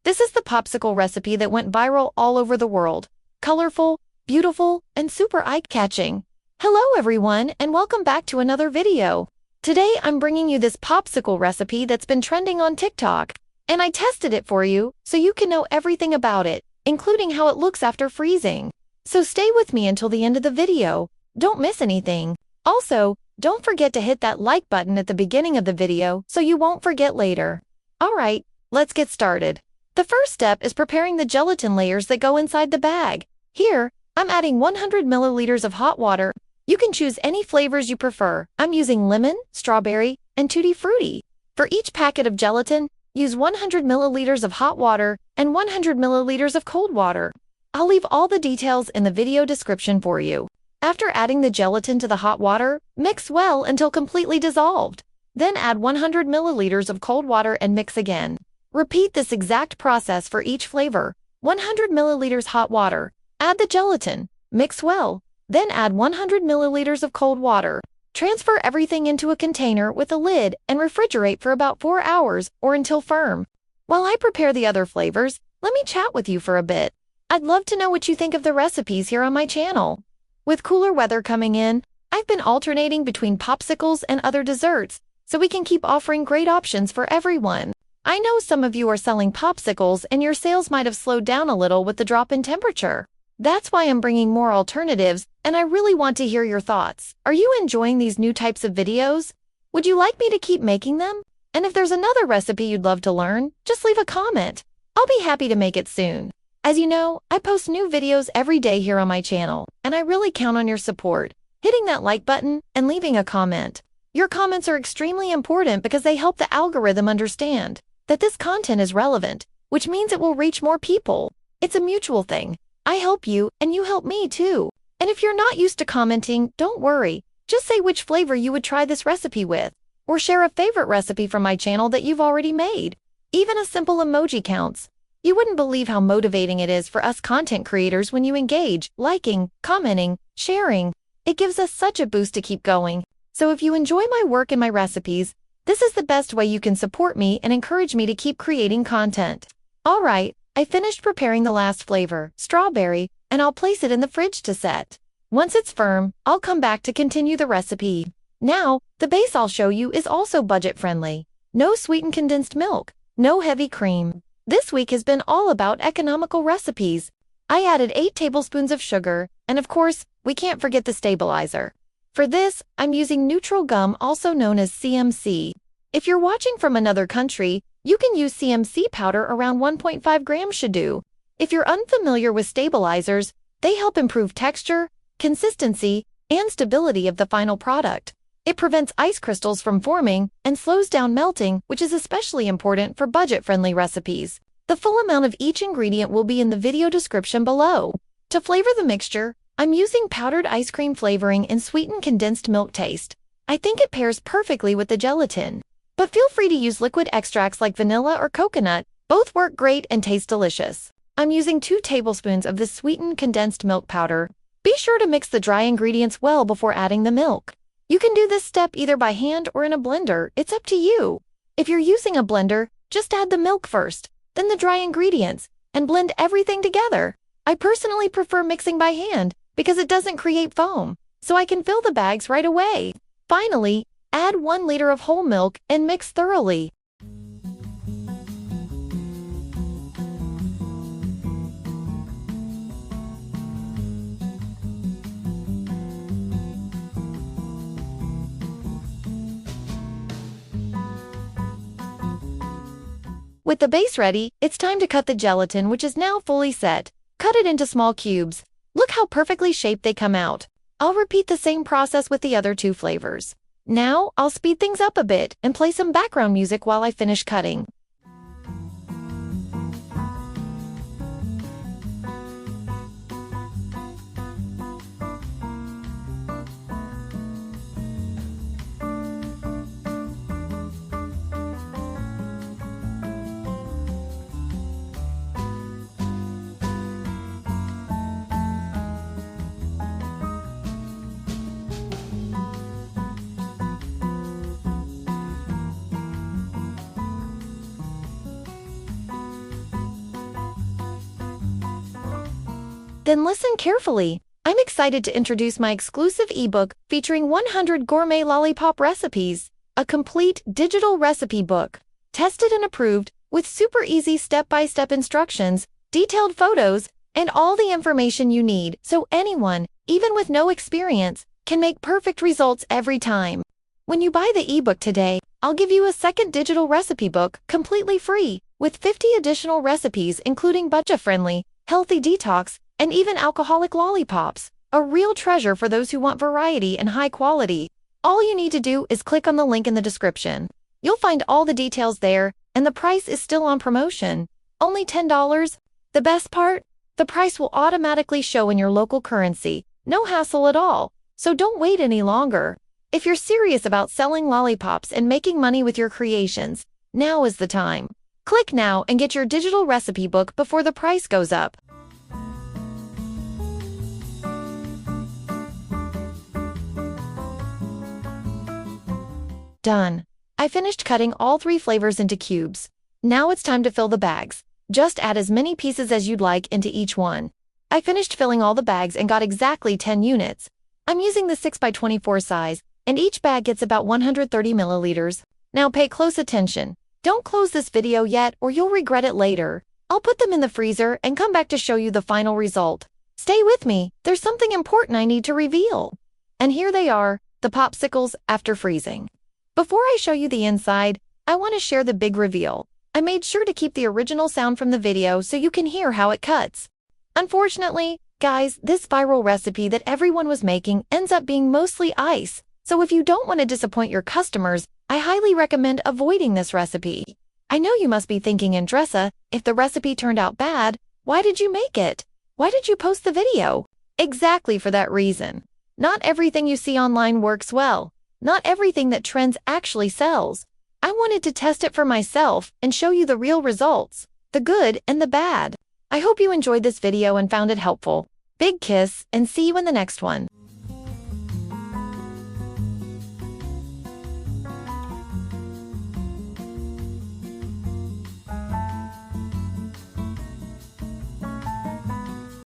This is the popsicle recipe that went viral all over the world. Colorful, beautiful, and super eye-catching. Hello everyone, and welcome back to another video. Today I'm bringing you this popsicle recipe that's been trending on TikTok, and I tested it for you so you can know everything about it, including how it looks after freezing. So stay with me until the end of the video. Don't miss anything. Also, don't forget to hit that like button at the beginning of the video so you won't forget later. Alright, let's get started. The first step is preparing the gelatin layers that go inside the bag. Here, I'm adding 100 milliliters of hot water. You can choose any flavors you prefer. I'm using lemon, strawberry, and tutti frutti. For each packet of gelatin, use 100 milliliters of hot water and 100 milliliters of cold water. I'll leave all the details in the video description for you. After adding the gelatin to the hot water, mix well until completely dissolved. Then add 100 milliliters of cold water and mix again. Repeat this exact process for each flavor. 100 milliliters hot water. Add the gelatin. Mix well. Then add 100 milliliters of cold water. Transfer everything into a container with a lid and refrigerate for about 4 hours or until firm. While I prepare the other flavors, let me chat with you for a bit. I'd love to know what you think of the recipes here on my channel. With cooler weather coming in, I've been alternating between popsicles and other desserts, so we can keep offering great options for everyone. I know some of you are selling popsicles and your sales might have slowed down a little with the drop in temperature. That's why I'm bringing more alternatives, and I really want to hear your thoughts. Are you enjoying these new types of videos? Would you like me to keep making them? And if there's another recipe you'd love to learn, just leave a comment. I'll be happy to make it soon. As you know, I post new videos every day here on my channel, and I really count on your support, hitting that like button and leaving a comment. Your comments are extremely important because they help the algorithm understand that this content is relevant, which means it will reach more people. It's a mutual thing. I help you, and you help me too. And if you're not used to commenting, don't worry. Just say which flavor you would try this recipe with, or share a favorite recipe from my channel that you've already made. Even a simple emoji counts. You wouldn't believe how motivating it is for us content creators when you engage, liking, commenting, sharing. It gives us such a boost to keep going. So if you enjoy my work and my recipes, this is the best way you can support me and encourage me to keep creating content. Alright, I finished preparing the last flavor, strawberry, and I'll place it in the fridge to set. Once it's firm, I'll come back to continue the recipe. Now, the base I'll show you is also budget-friendly. No sweetened condensed milk, no heavy cream. This week has been all about economical recipes. I added 8 tablespoons of sugar, and of course, we can't forget the stabilizer. For this, I'm using neutral gum, also known as CMC. If you're watching from another country, you can use CMC powder around 1.5 grams should do. If you're unfamiliar with stabilizers, they help improve texture, consistency, and stability of the final product. It prevents ice crystals from forming and slows down melting, which is especially important for budget-friendly recipes. The full amount of each ingredient will be in the video description below. To flavor the mixture, I'm using powdered ice cream flavoring and sweetened condensed milk taste. I think it pairs perfectly with the gelatin. But feel free to use liquid extracts like vanilla or coconut. Both work great and taste delicious. I'm using 2 tablespoons of the sweetened condensed milk powder. Be sure to mix the dry ingredients well before adding the milk. You can do this step either by hand or in a blender. It's up to you. If you're using a blender, just add the milk first, then the dry ingredients, and blend everything together. I personally prefer mixing by hand because it doesn't create foam, so I can fill the bags right away. Finally, add 1 liter of whole milk and mix thoroughly. With the base ready, it's time to cut the gelatin, which is now fully set. Cut it into small cubes. Look how perfectly shaped they come out. I'll repeat the same process with the other 2 flavors. Now, I'll speed things up a bit and play some background music while I finish cutting. Then listen carefully. I'm excited to introduce my exclusive ebook featuring 100 gourmet lollipop recipes, a complete digital recipe book, tested and approved with super easy step-by-step instructions, detailed photos, and all the information you need so anyone, even with no experience, can make perfect results every time. When you buy the ebook today, I'll give you a second digital recipe book completely free with 50 additional recipes including budget-friendly, healthy detox, and even alcoholic lollipops, a real treasure for those who want variety and high quality. All you need to do is click on the link in the description. You'll find all the details there, and the price is still on promotion. Only $10. The best part? The price will automatically show in your local currency. No hassle at all. So don't wait any longer. If you're serious about selling lollipops and making money with your creations, now is the time. Click now and get your digital recipe book before the price goes up. Done. I finished cutting all 3 flavors into cubes. Now it's time to fill the bags. Just add as many pieces as you'd like into each one. I finished filling all the bags and got exactly 10 units. I'm using the 6x24 size, and each bag gets about 130 milliliters. Now pay close attention. Don't close this video yet or you'll regret it later. I'll put them in the freezer and come back to show you the final result. Stay with me, there's something important I need to reveal. And here they are, the popsicles after freezing. Before I show you the inside, I want to share the big reveal. I made sure to keep the original sound from the video so you can hear how it cuts. Unfortunately, guys, this viral recipe that everyone was making ends up being mostly ice. So if you don't want to disappoint your customers, I highly recommend avoiding this recipe. I know you must be thinking, Andressa, if the recipe turned out bad, why did you make it? Why did you post the video? Exactly for that reason. Not everything you see online works well. Not everything that trends actually sells. I wanted to test it for myself and show you the real results, the good and the bad. I hope you enjoyed this video and found it helpful. Big kiss and see you in the next one.